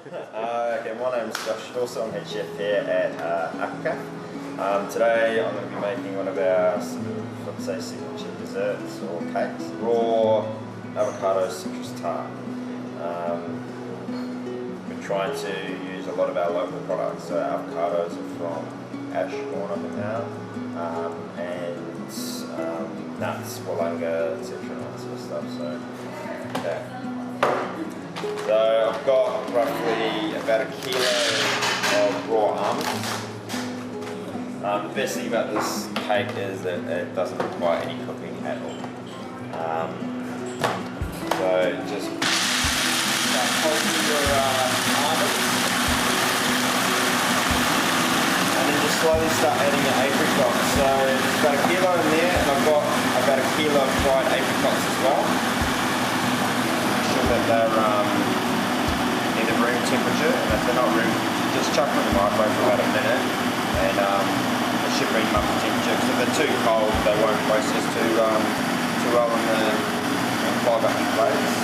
Okay, my name's Josh Dorset. I'm head chef here at Aquacaf. Today I'm going to be making one of our, let's say, signature desserts or cakes. Raw avocado citrus tart. We're trying to use a lot of our local products. So avocados are from Ashbourne up in town, and nuts, Wollonga, etc. and that sort of stuff. So, yeah. So I've got roughly about a kilo of raw almonds. The best thing about this cake is that it doesn't require any cooking at all. So just start pulsing your almonds, and then just slowly start adding your apricots. So there's about a kilo in there, and I've got about a kilo of dried apricots as well. That they're either room temperature, and if they're not room, just chuck them in the microwave for about a minute, and it should bring them up to temperature. Because if they're too cold, they won't process too well in the clog up your plates.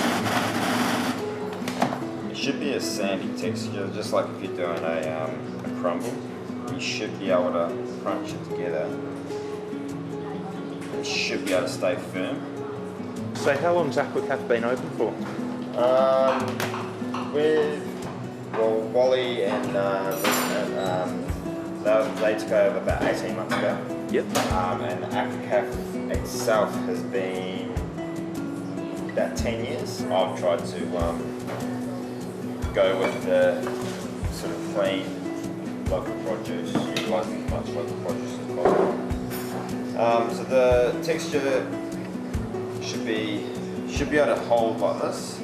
It should be a sandy texture, just like if you're doing a crumble. You should be able to crunch it together. It should be able to stay firm. So how long's Aquacaf been open for? Wally and they took over about 18 months ago. Yep. And Aquacaf itself has been about 10 years. I've tried to go with the sort of clean local produce, utilising as much local produce as possible. So the texture should be able to hold like this.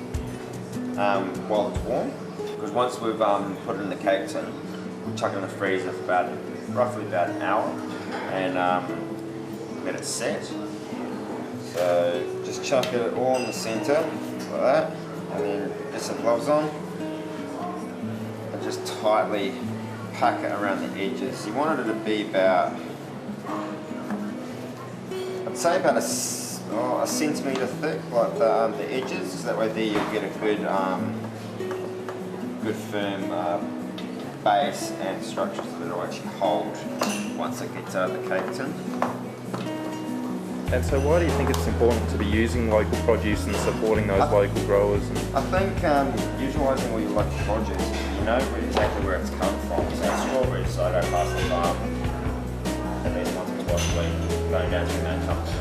While it's warm, because once we've put it in the cake tin, we chuck it in the freezer for roughly about an hour, and let it set. So just chuck it all in the centre like that, and then get some gloves on, and just tightly pack it around the edges. You wanted it to be about, I'd say about a centimetre thick, like the edges, so that way there you'll get a good firm base and structure so that it'll actually hold once it gets out of the cake tin. And so why do you think it's important to be using local produce and supporting those local growers? I think utilising all your local produce, you know exactly where it's come from. So strawberries, so I go past the farm at least once or twice a week, going down to that company.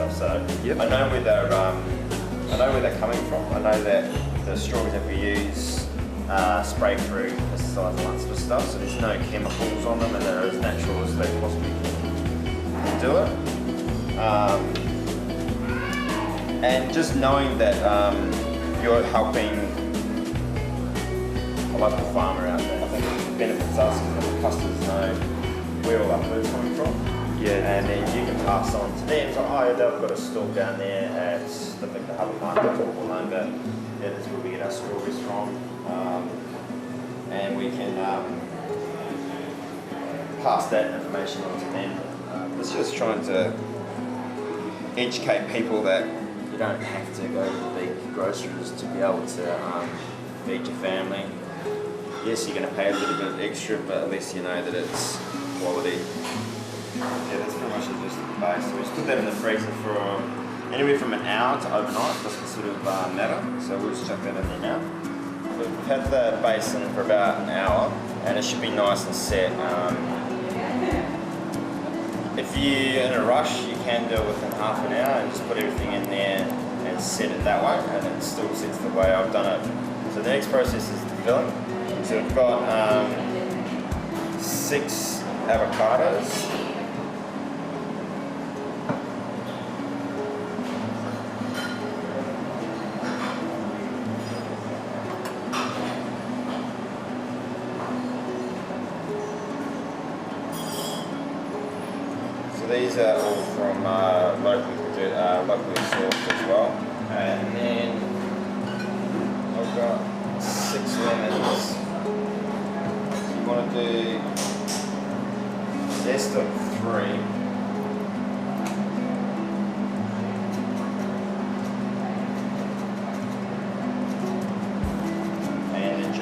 So yep. I know where they're coming from. I know that the strawberries that we use spray through pesticides and that sort of stuff, so there's no chemicals on them, and they're as natural as they possibly can do it. And just knowing that you're helping a local farmer out there, I think it benefits us because the customers know where all our food's coming from. Yeah. And then you can pass on to them. So, oh, they've got a stall down there at the Victor Harbour Market or Wollonga. Yeah, that's where we get our strawberries from. And we can pass that information on to them. It's just trying to educate people that you don't have to go to the big groceries to be able to feed your family. Yes, you're going to pay a little bit extra, but at least you know that it's quality. Yeah, that's pretty much just the base. So we just put that in the freezer for anywhere from an hour to overnight, doesn't sort of matter. So we'll just chuck that in there now. So we've had the base in for about an hour, and it should be nice and set. If you're in a rush, you can do it within half an hour and just put everything in there and set it that way, and it still sets the way I've done it. So the next process is the filling. So we've got 6 avocados. These are all from locally sourced as well. And then I've got 6 lemons. So you want to do a zest of 3.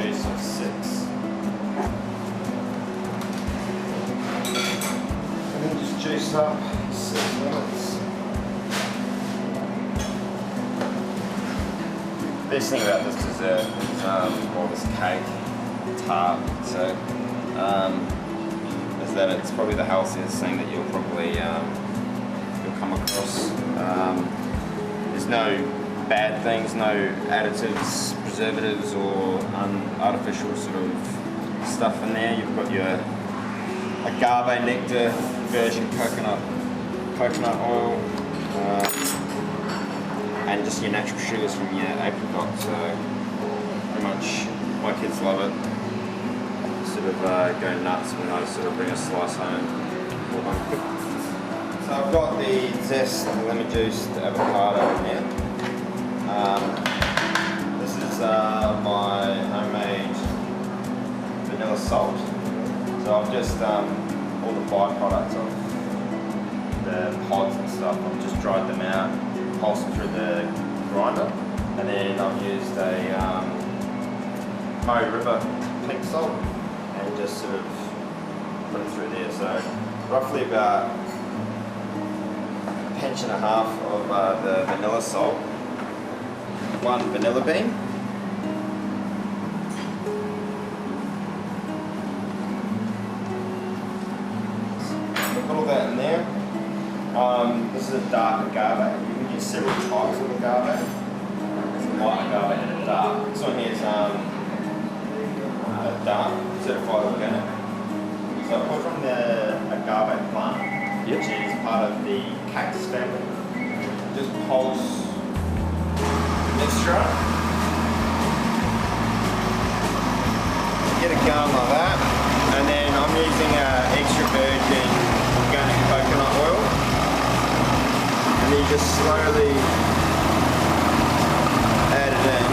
juice so 6. And then just juice up 6 minutes. Best thing about this dessert is, or this cake, tart, so, is that it's probably the healthiest thing that you'll probably you'll come across. There's no bad things, no additives, preservatives, or artificial sort of stuff in there. You've got your agave nectar, virgin coconut oil, and just your natural sugars from your apricot. So pretty much my kids love it. Sort of go nuts when I sort of bring a slice home for them. So I've got the zest, the lemon juiced avocado in here. This is my homemade vanilla salt. So I've just all the byproducts of the pods and stuff, I've just dried them out, pulsed them through the grinder, and then I've used a Murray River pink salt and just sort of put it through there. So roughly about 1.5 pinches of the vanilla salt, 1 vanilla bean, put all that in there. This is a dark agave. You can get several types of agave. It's a light agave and a dark. This one here is dark, certified organic. So I put from the agave plant, which is part of the cactus family. Just pulse mixture up. Get it going like that. And then I'm using extra virgin organic coconut oil. And then you just slowly add it in.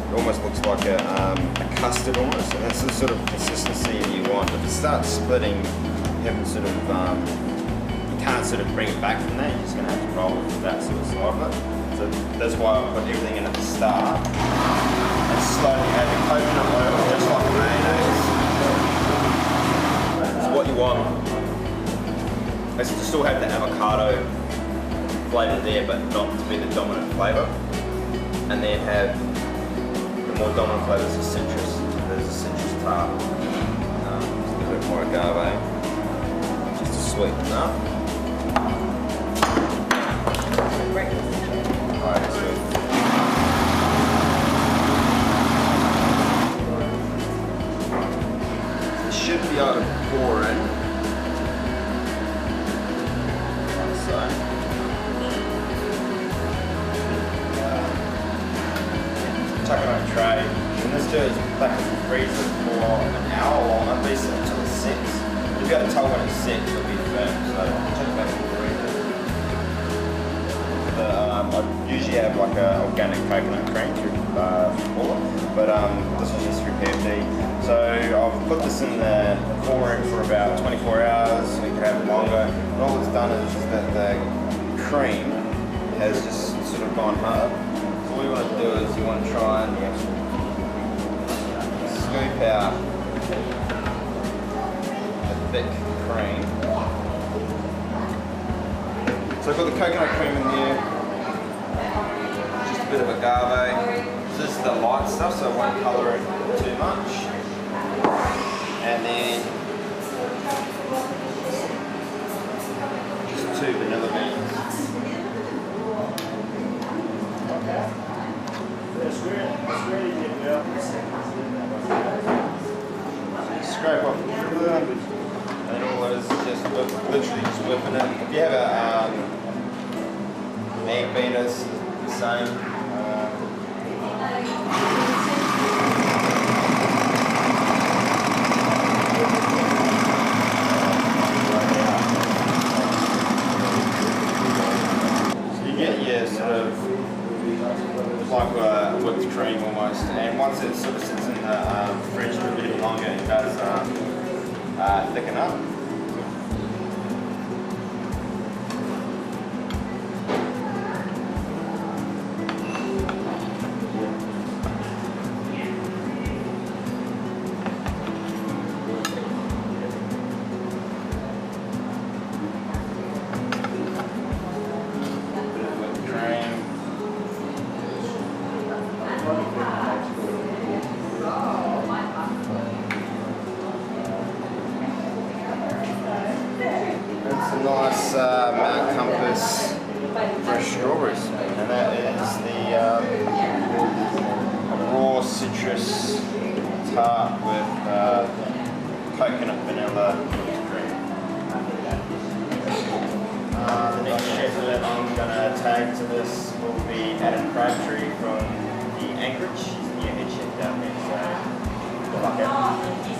It almost looks like a custard almost, and that's the sort of consistency that you want. If it starts splitting, you haven't sort of, you can't sort of bring it back from there. You're just going to have to roll with that sort of side of it. So that's why I put everything in at the start and slowly add the coconut oil, just like mayonnaise. So what you want is to still have the avocado flavour there, but not to be the dominant flavour, and then have more dominant flavours of citrus. There's a citrus tart. Just a bit more agave, just to sweeten up. Alright, so you should be able to pour in. Like so. Chuck it on a tray, and this goes back in the freezer for an hour, or at least until it's 6. If you got to tell when it's 6, it'll be firm, so chuck it back in the freezer. I usually have like an organic coconut cream through Goolwa, but this is just through PFD. So I've put this in the pouring for about 24 hours, so you can have it longer, and all it's done is that the cream has just sort of gone hard. What you want to do is you want to try and scoop out a thick cream. So I've got the coconut cream in there, just a bit of agave. This is the light stuff, so I won't colour it too much. And then just 2 vanilla beans. Scrape off the sugar, and all those just literally just whipping it. If you have a egg beaters, the same. So you get your sort of like whipped cream almost, and once it sort of sits in the fridge for a bit longer, it does thicken up. tart with coconut vanilla cream. The next chef that I'm going to tag to this will be Adam Crabtree from the Anchorage. He's the head chef down there, so good luck, Adam.